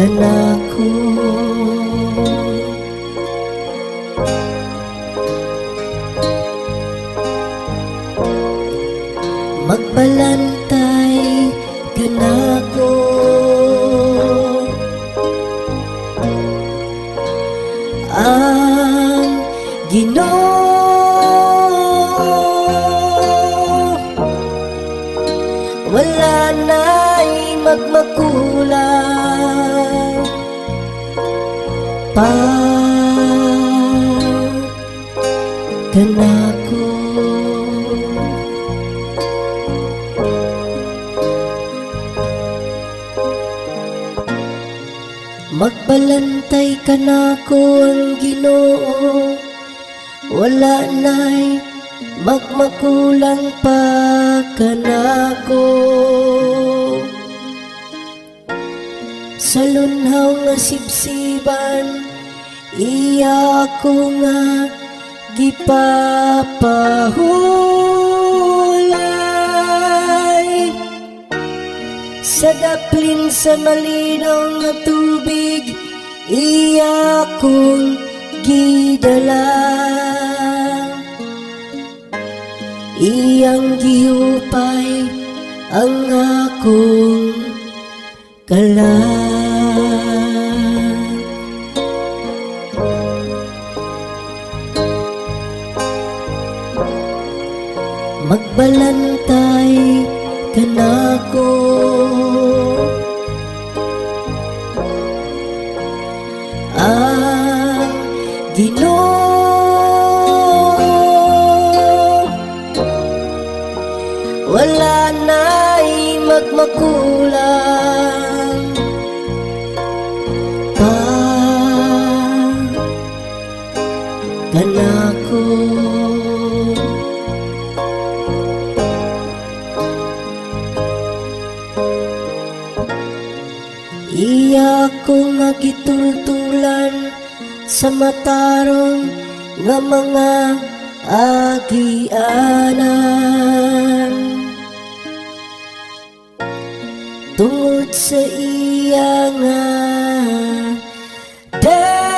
kanako. Magbalantay kanako, ang Ginoo wala na'y magmakulang pa kanako. Magbalantay kanako ang Ginoo, wala na'y magmakulang pa kanako. Sa lunhaw nga sibsiban, iya ko nga gipapahulay. Sa daplin sa malinaw nga tubig, iya kong gidala. Iyang gihupay ang akong kalan. Magbalantay kanako, ang Ginoo wala na'y magmakulang pa kanako. Iya ko nga gitultulan sa matarong nga mga agianan, tungod sa iya nga dalan.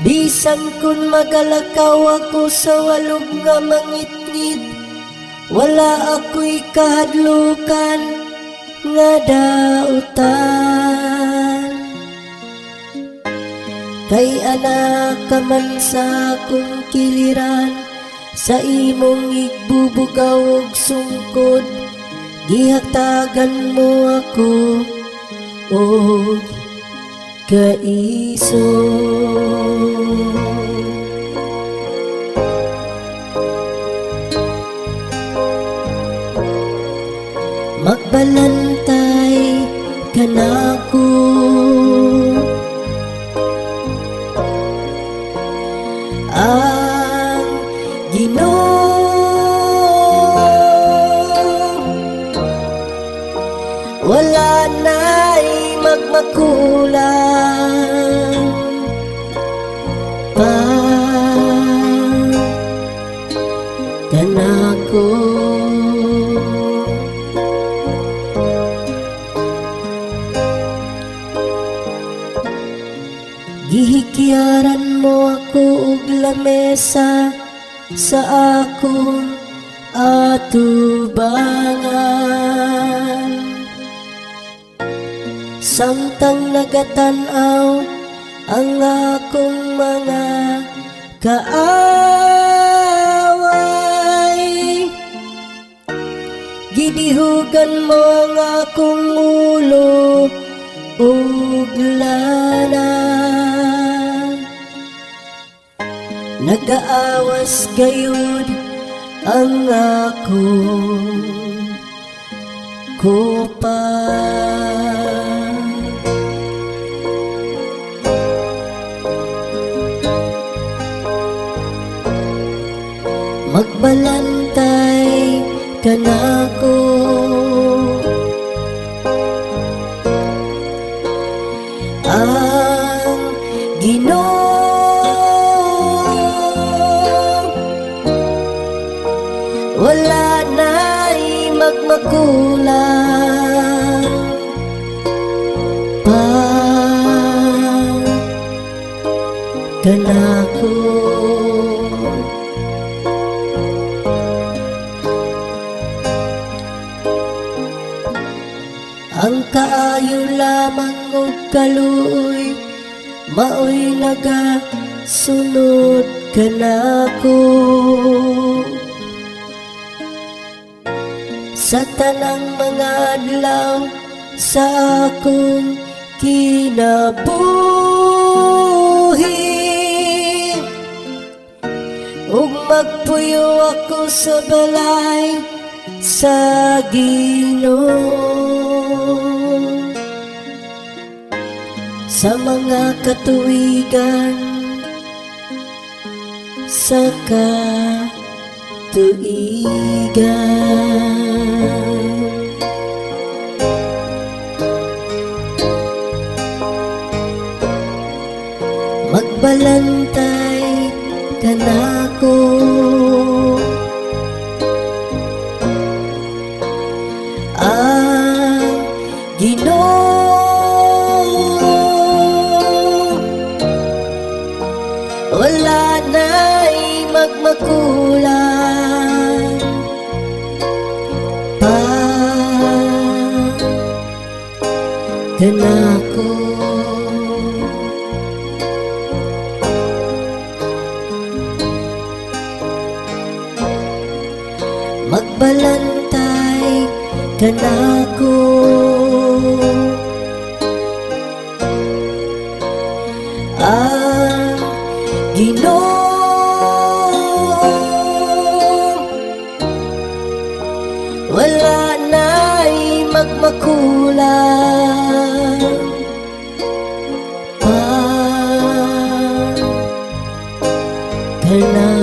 Bisan kun magalakaw ako sa walog nga mangitngit, wala ako'y kahadlukan nga dautan. Kay anak ka man sa akong kiliran, sa imong igbubugaw og sungkod, gihatagan mo ako og kaisog. Magbalantay kanako, ang Ginoo wala na'y magmakulang pa kanako. Gihikyaran mo ako og lamesa sa akong atubangan, samtang nagatanaw ang akong mga kaaway. Gidihugan mo ang akong ulo ug lana, nagaawas gayud ang akong kupa. Magbalantay kanako, ang Ginoo wala na'y magmakulang kanako. Ang kaayo lamang og kaluoy, maoy nagasunod kanako. Sa tanang mga adlaw sa akong kinabuhi, ug magpuyo ako sa balay sa Ginoo. Sa mga katuigan sa katuigan, magbalantay kanako. Ang Ginoo wala na'y magmakulang pa kanako. Magbalantay kanako. Ang Ginoo wala na'y magmakulang pa kanako.